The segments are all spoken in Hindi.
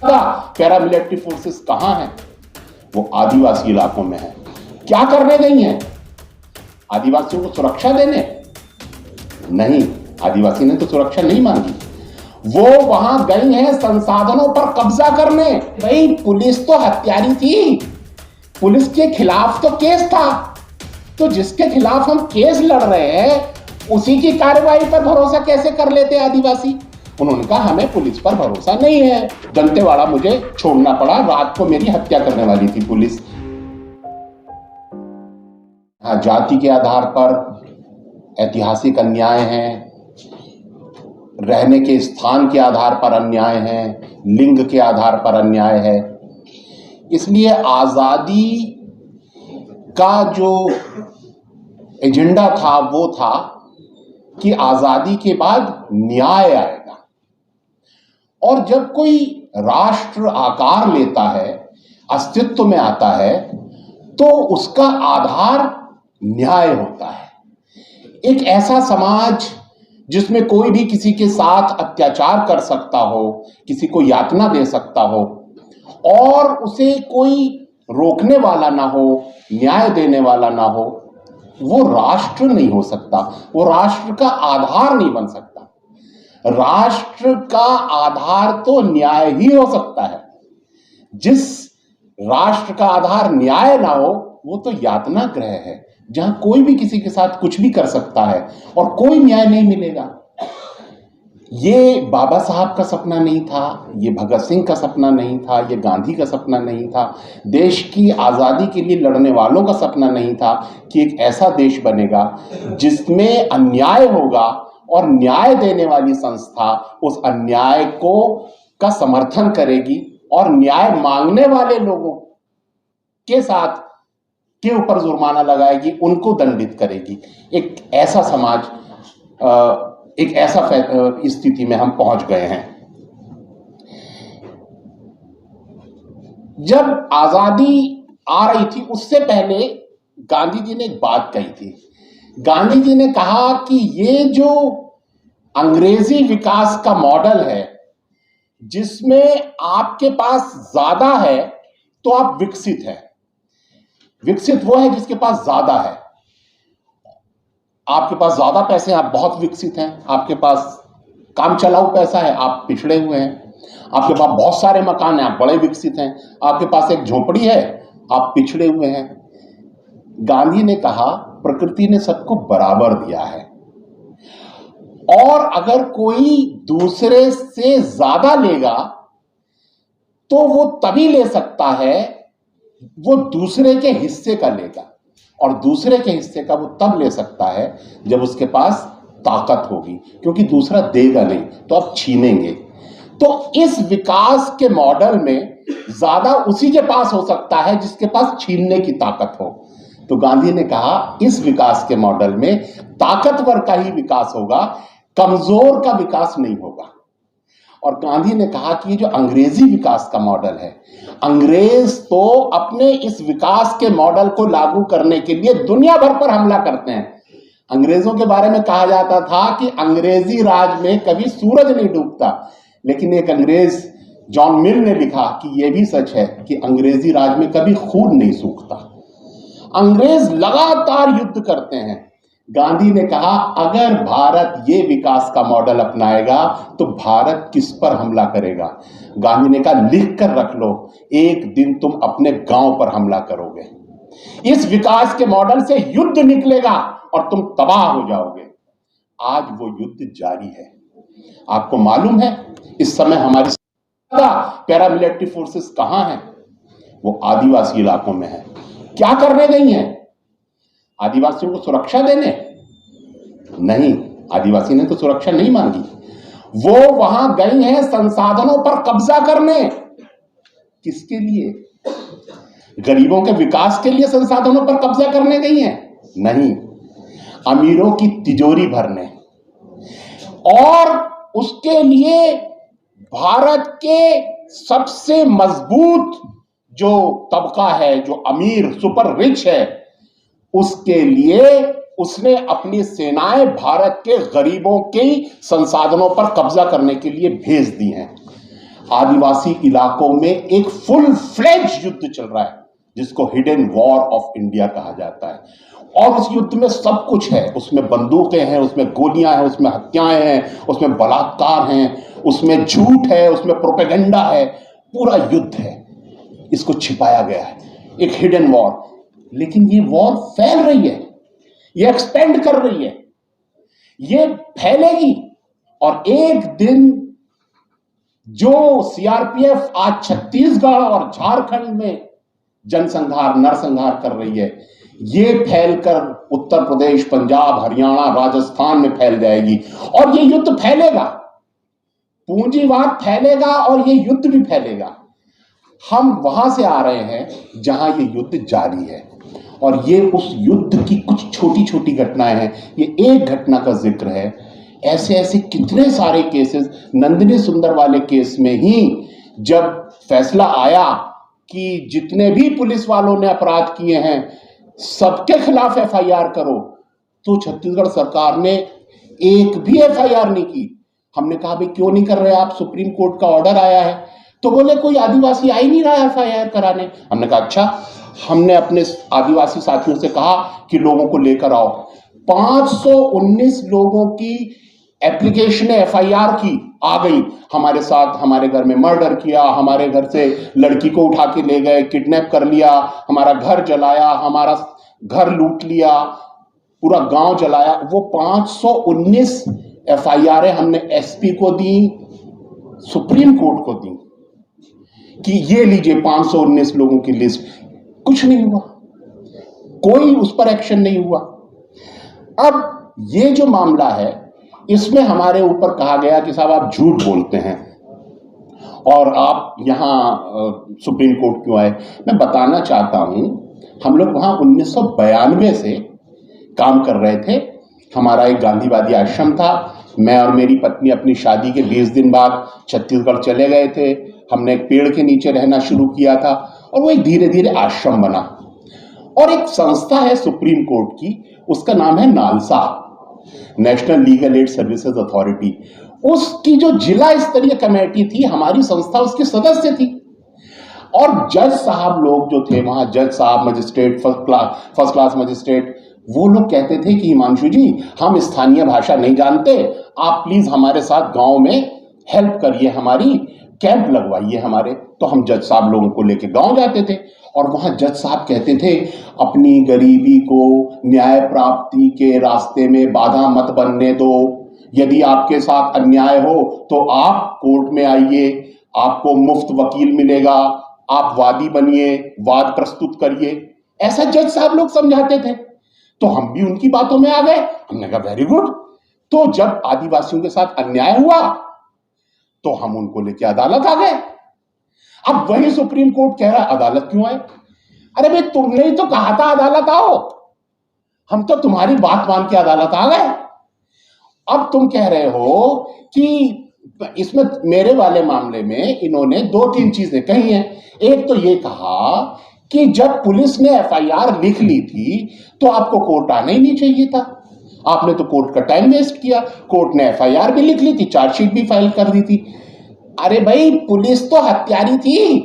पैरामिलिट्री फोर्सेस कहां हैं? वो आदिवासी इलाकों में है। क्या करने गई हैं? आदिवासियों को सुरक्षा देने? नहीं, आदिवासी ने तो सुरक्षा नहीं मांगी। वो वहां गई हैं संसाधनों पर कब्जा करने। भाई पुलिस तो हत्यारी थी, पुलिस के खिलाफ तो केस था, तो जिसके खिलाफ हम केस लड़ रहे हैं उसी की कार्रवाई पर भरोसा कैसे कर लेते आदिवासी? उन्होंने कहा हमें पुलिस पर भरोसा नहीं है, दंतेवाड़ा मुझे छोड़ना पड़ा, रात को मेरी हत्या करने वाली थी पुलिस। हाँ, जाति के आधार पर ऐतिहासिक अन्याय हैं, रहने के स्थान के आधार पर अन्याय है, लिंग के आधार पर अन्याय है। इसलिए आजादी का जो एजेंडा था वो था कि आजादी के बाद न्याय आएगा, और जब कोई राष्ट्र आकार लेता है, अस्तित्व में आता है, तो उसका आधार न्याय होता है। एक ऐसा समाज जिसमें कोई भी किसी के साथ अत्याचार कर सकता हो, किसी को यातना दे सकता हो और उसे कोई रोकने वाला ना हो, न्याय देने वाला ना हो, वो राष्ट्र नहीं हो सकता, वो राष्ट्र का आधार नहीं बन सकता। राष्ट्र का आधार तो न्याय ही हो सकता है। जिस राष्ट्र का आधार न्याय ना हो वो तो यातना गृह है, जहां कोई भी किसी के साथ कुछ भी कर सकता है और कोई न्याय नहीं मिलेगा। ये बाबा साहब का सपना नहीं था, ये भगत सिंह का सपना नहीं था, ये गांधी का सपना नहीं था, देश की आज़ादी के लिए लड़ने वालों का सपना नहीं था कि एक ऐसा देश बनेगा जिसमें अन्याय होगा और न्याय देने वाली संस्था उस अन्याय को का समर्थन करेगी और न्याय मांगने वाले लोगों के साथ के ऊपर जुर्माना लगाएगी, उनको दंडित करेगी। एक ऐसा समाज, एक ऐसा स्थिति में हम पहुंच गए हैं। जब आजादी आ रही थी उससे पहले गांधी जी ने एक बात कही थी। गांधी जी ने कहा कि ये जो अंग्रेजी विकास का मॉडल है जिसमें आपके पास ज्यादा है तो आप विकसित हैं, विकसित वो है जिसके पास ज्यादा है। आपके पास ज्यादा पैसे हैं, आप बहुत विकसित हैं, आपके पास काम चलाऊ पैसा है, आप पिछड़े हुए हैं, आपके पास बहुत सारे मकान हैं, आप बड़े विकसित हैं, आपके पास एक झोपड़ी है, आप पिछड़े हुए हैं। गांधी ने कहा प्रकृति ने सबको बराबर दिया है और अगर कोई दूसरे से ज्यादा लेगा तो वो तभी ले सकता है, वो दूसरे के हिस्से का लेगा, और दूसरे के हिस्से का वो तब ले सकता है जब उसके पास ताकत होगी, क्योंकि दूसरा देगा नहीं तो आप छीनेंगे। तो इस विकास के मॉडल में ज्यादा उसी के पास हो सकता है जिसके पास छीनने की ताकत हो। तो गांधी ने कहा इस विकास के मॉडल में ताकतवर का ही विकास होगा, कमजोर का विकास नहीं होगा। और गांधी ने कहा कि ये जो अंग्रेजी विकास का मॉडल है, अंग्रेज तो अपने इस विकास के मॉडल को लागू करने के लिए दुनिया भर पर हमला करते हैं। अंग्रेजों के बारे में कहा जाता था कि अंग्रेजी राज में कभी सूरज नहीं डूबता, लेकिन एक अंग्रेज जॉन मिल ने लिखा कि यह भी सच है कि अंग्रेजी राज में कभी खून नहीं सूखता। अंग्रेज लगातार युद्ध करते हैं। गांधी ने कहा अगर भारत ये विकास का मॉडल अपनाएगा तो भारत किस पर हमला करेगा? गांधी ने कहा लिख कर रख लो, एक दिन तुम अपने गांव पर हमला करोगे। इस विकास के मॉडल से युद्ध निकलेगा और तुम तबाह हो जाओगे। आज वो युद्ध जारी है। आपको मालूम है इस समय हमारी पैरामिलिट्री फोर्सेस कहां हैं? वो आदिवासी इलाकों में है। क्या करने गई हैं? आदिवासियों को सुरक्षा देने? नहीं, आदिवासी ने तो सुरक्षा नहीं मांगी। वो वहां गई हैं संसाधनों पर कब्जा करने। किसके लिए? गरीबों के विकास के लिए संसाधनों पर कब्जा करने गई हैं? नहीं, अमीरों की तिजोरी भरने। और उसके लिए भारत के सबसे मजबूत जो तबका है, जो अमीर सुपर रिच है, उसके लिए उसने अपनी सेनाएं भारत के गरीबों के संसाधनों पर कब्जा करने के लिए भेज दी हैं। आदिवासी इलाकों में एक फुल फ्लेज युद्ध चल रहा है जिसको हिडन वॉर ऑफ इंडिया कहा जाता है। और उस युद्ध में सब कुछ है, उसमें बंदूकें हैं, उसमें गोलियां हैं, उसमें हत्याएं हैं, उसमें बलात्कार हैं, उसमें झूठ है, उसमें प्रोपेगेंडा है, पूरा युद्ध है। इसको छिपाया गया है, एक हिडन वॉर। लेकिन ये वॉर फैल रही है, ये एक्सपेंड कर रही है, ये फैलेगी। और एक दिन जो सीआरपीएफ आज छत्तीसगढ़ और झारखंड में जनसंहार नरसंहार कर रही है, ये फैलकर उत्तर प्रदेश, पंजाब, हरियाणा, राजस्थान में फैल जाएगी। और ये युद्ध फैलेगा, पूंजीवाद फैलेगा और ये युद्ध भी फैलेगा। हम वहां से आ रहे हैं जहां ये युद्ध जारी है और ये उस युद्ध की कुछ छोटी छोटी घटनाएं हैं। ये एक घटना का जिक्र है, ऐसे ऐसे कितने सारे केसेस। नंदिनी सुंदर वाले केस में ही जब फैसला आया कि जितने भी पुलिस वालों ने अपराध किए हैं सबके खिलाफ एफआईआर करो, तो छत्तीसगढ़ सरकार ने एक भी एफआईआर नहीं की। हमने कहा भाई क्यों नहीं कर रहे आप, सुप्रीम कोर्ट का ऑर्डर आया है। तो बोले कोई आदिवासी आ ही नहीं रहा एफआईआर कराने। हमने कहा अच्छा। हमने अपने आदिवासी साथियों से कहा कि लोगों को लेकर आओ। 519 लोगों की एप्लीकेशन एफआईआर की आ गई। हमारे साथ हमारे घर में मर्डर किया, हमारे घर से लड़की को उठा के ले गए, किडनैप कर लिया, हमारा घर जलाया, हमारा घर लूट लिया, पूरा गांव जलाया। वो 519 एफआईआर हमने एसपी को दी, सुप्रीम कोर्ट को दी कि ये लीजिए 519 लोगों की लिस्ट। कुछ नहीं हुआ, कोई उस पर एक्शन नहीं हुआ। अब ये जो मामला है इसमें हमारे ऊपर कहा गया कि साहब आप झूठ बोलते हैं और आप यहां सुप्रीम कोर्ट क्यों आए। मैं बताना चाहता हूं, हम लोग वहां 1992 से काम कर रहे थे। हमारा एक गांधीवादी आश्रम था। मैं और मेरी पत्नी अपनी शादी के 20 दिन बाद छत्तीसगढ़ चले गए थे। हमने एक पेड़ के नीचे रहना शुरू किया था और वो एक धीरे धीरे आश्रम बना। और एक संस्था है सुप्रीम कोर्ट की, उसका नाम है NALSA, national legal aid services authority. उसकी जो जिला स्तरीय कमेटी थी, हमारी संस्था उसके सदस्य थी। और जज साहब लोग जो थे वहां, जज साहब, मजिस्ट्रेट, फर्स्ट क्लास मजिस्ट्रेट, वो लोग कहते थे कि हिमांशु जी हम स्थानीय भाषा नहीं जानते, आप प्लीज हमारे साथ गांव में हेल्प करिए, हमारी कैंप लगवाइए हमारे। तो हम जज साहब लोगों को लेके गांव जाते थे और वहां जज साहब कहते थे अपनी गरीबी को न्याय प्राप्ति के रास्ते में बाधा मत बनने दो। यदि आपके साथ अन्याय हो तो आप कोर्ट में आइए, आपको मुफ्त वकील मिलेगा, आप वादी बनिए, वाद प्रस्तुत करिए। ऐसा जज साहब लोग समझाते थे। तो हम भी उनकी बातों में आ गए। हमने कहा वेरी गुड। तो जब आदिवासियों के साथ अन्याय हुआ तो हम उनको लेके अदालत आ गए। अब वही सुप्रीम कोर्ट कह रहा है अदालत क्यों आए। अरे भाई तुमने ही तो कहा था अदालत आओ, हम तो तुम्हारी बात मान के अदालत आ गए। अब तुम कह रहे हो कि इसमें मेरे वाले मामले में इन्होंने 2-3 चीजें कही हैं। एक तो ये कहा कि जब पुलिस ने एफआईआर लिख ली थी तो आपको कोर्ट आना ही नहीं चाहिए था, आपने तो कोर्ट का टाइम वेस्ट किया। कोर्ट ने एफआईआर भी लिख ली थी, चार्जशीट भी फाइल कर दी थी। अरे भाई पुलिस तो हत्यारी थी,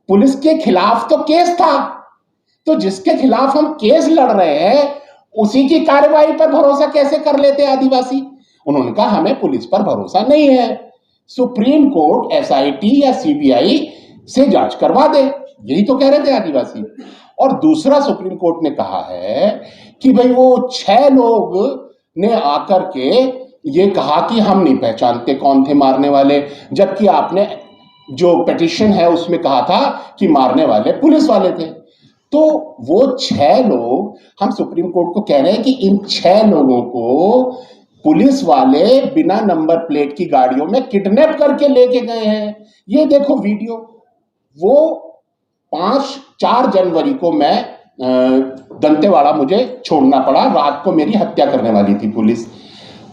पुलिस के खिलाफ तो केस था, तो जिसके खिलाफ हम केस लड़ रहे हैं उसी की कार्रवाई पर भरोसा कैसे कर लेते आदिवासी। उन्होंने कहा हमें पुलिस पर भरोसा नहीं है, सुप्रीम कोर्ट एसआईटी या सीबीआई से जांच करवा दे, यही तो कह रहे थे आदिवासी। और दूसरा सुप्रीम कोर्ट ने कहा है कि भाई वो 6 लोग ने आकर के ये कहा कि हम नहीं पहचानते कौन थे मारने वाले, जबकि आपने जो पिटीशन है उसमें कहा था कि मारने वाले पुलिस वाले थे। तो वो 6 लोग, हम सुप्रीम कोर्ट को कह रहे हैं कि इन 6 लोगों को पुलिस वाले बिना नंबर प्लेट की गाड़ियों में किडनैप करके लेके गए हैं। ये देखो वीडियो। वो 4 जनवरी को मैं दंतेवाड़ा मुझे छोड़ना पड़ा, रात को मेरी हत्या करने वाली थी पुलिस,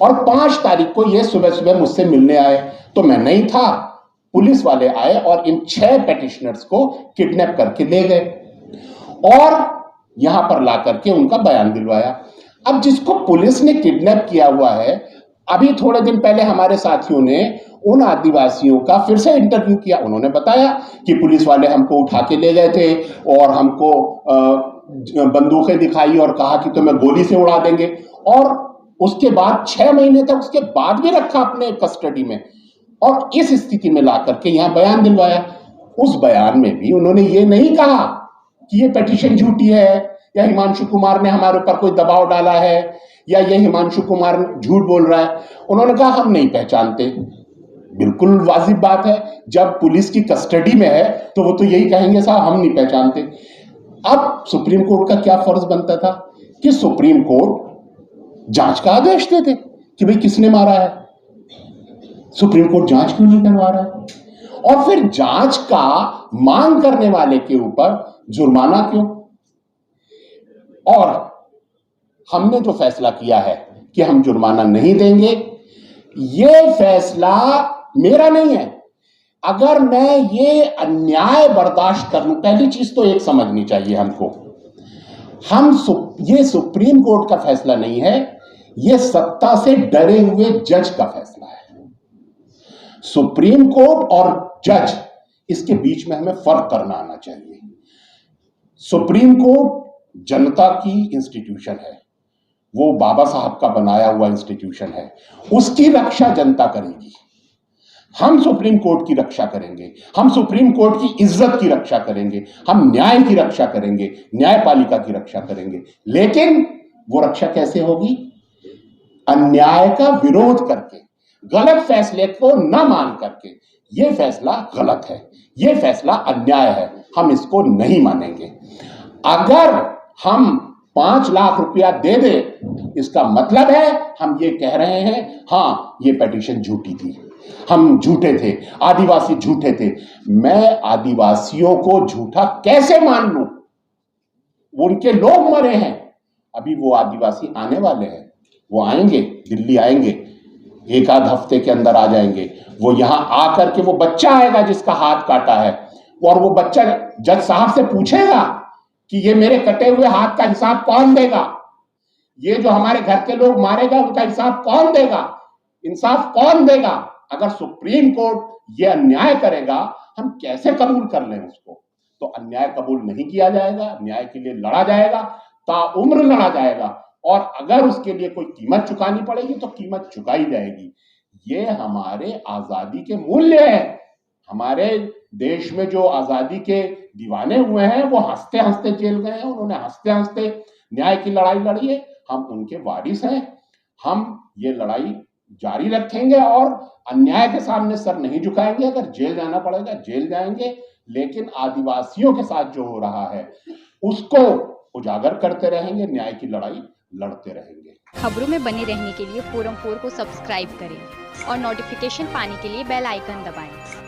और 5 तारीख को ये सुबह सुबह मुझसे मिलने आए। तो मैं नहीं था, पुलिस वाले आए और इन 6 पेटिशनर्स को किडनैप करके ले गए और यहां पर ला करके उनका बयान दिलवाया। अब जिसको पुलिस ने किडनैप किया हुआ है अभी थोड़े दिन पहले हमारे साथियों ने उन आदिवासियों का फिर से इंटरव्यू किया। उन्होंने बताया कि पुलिस वाले हमको उठा के ले गए थे और हमको बंदूकें दिखाई और कहा कि तुम्हें गोली से उड़ा देंगे, और उसके बाद 6 महीने तक उसके बाद भी रखा अपने कस्टडी में, और इस स्थिति में ला करके यहाँ बयान दिलवाया। उस बयान में भी उन्होंने ये नहीं कहा कि ये पिटीशन झूठी है, या हिमांशु कुमार ने हमारे ऊपर कोई दबाव डाला है, या ये हिमांशु कुमार झूठ बोल रहा है। उन्होंने कहा हम नहीं पहचानते। बिल्कुल वाजिब बात है, जब पुलिस की कस्टडी में है तो वो तो यही कहेंगे साहब हम नहीं पहचानते। अब सुप्रीम कोर्ट का क्या फर्ज बनता था कि सुप्रीम कोर्ट जांच का आदेश देते कि भाई किसने मारा है। सुप्रीम कोर्ट जांच क्यों नहीं करवा रहा है, और फिर जांच का मांग करने वाले के ऊपर जुर्माना क्यों। और हमने जो फैसला किया है कि हम जुर्माना नहीं देंगे, यह फैसला मेरा नहीं है। अगर मैं ये अन्याय बर्दाश्त कर लूं, पहली चीज तो एक समझनी चाहिए हमको, ये सुप्रीम कोर्ट का फैसला नहीं है, ये सत्ता से डरे हुए जज का फैसला है। सुप्रीम कोर्ट और जज, इसके बीच में हमें फर्क करना आना चाहिए। सुप्रीम कोर्ट जनता की इंस्टीट्यूशन है, वो बाबा साहब का बनाया हुआ इंस्टीट्यूशन है, उसकी रक्षा जनता करेगी। हम सुप्रीम कोर्ट की रक्षा करेंगे, हम सुप्रीम कोर्ट की इज्जत की रक्षा करेंगे, हम न्याय की रक्षा करेंगे, न्यायपालिका की रक्षा करेंगे। लेकिन वो रक्षा कैसे होगी? अन्याय का विरोध करके, गलत फैसले को न मान करके। ये फैसला गलत है, ये फैसला अन्याय है, हम इसको नहीं मानेंगे। अगर हम 5 लाख रुपया दे दे, इसका मतलब है हम ये कह रहे हैं हाँ ये पिटीशन झूठी थी, हम झूठे थे, आदिवासी झूठे थे। मैं आदिवासियों को झूठा कैसे मान लूं? उनके लोग मरे हैं, अभी वो आदिवासी आने वाले हैं, वो आएंगे, दिल्ली आएंगे, 1 आध हफ्ते के अंदर आ जाएंगे। वो यहां आकर के वो बच्चा आएगा जिसका हाथ काटा है, और वो बच्चा जज साहब से पूछेगा कि ये मेरे कटे हुए हाथ का हिसाब कौन देगा, ये जो हमारे घर के लोग मारेगा उनका हिसाब कौन देगा, इंसाफ कौन देगा। अगर सुप्रीम कोर्ट ये अन्याय करेगा, हम कैसे कबूल कर लें उसको? तो अन्याय कबूल नहीं किया जाएगा, अन्याय के लिए लड़ा जाएगा, ताउम्र लड़ा जाएगा, और अगर उसके लिए कोई कीमत चुकानी पड़ेगी तो कीमत चुकाई जाएगी। ये हमारे आजादी के मूल्य है। हमारे देश में जो आजादी के दीवाने हुए हैं वो हंसते हंसते जेल गए हैं, उन्होंने हंसते हंसते न्याय की लड़ाई लड़ी है, हम उनके वारिस हैं। हम ये लड़ाई जारी रखेंगे और अन्याय के सामने सर नहीं झुकाएंगे। अगर जेल जाना पड़ेगा जेल जाएंगे, लेकिन आदिवासियों के साथ जो हो रहा है उसको उजागर करते रहेंगे, न्याय की लड़ाई लड़ते रहेंगे। खबरों में बने रहने के लिए फोरम 4 को सब्सक्राइब करें और नोटिफिकेशन पाने के लिए बेल आइकन दबाएं।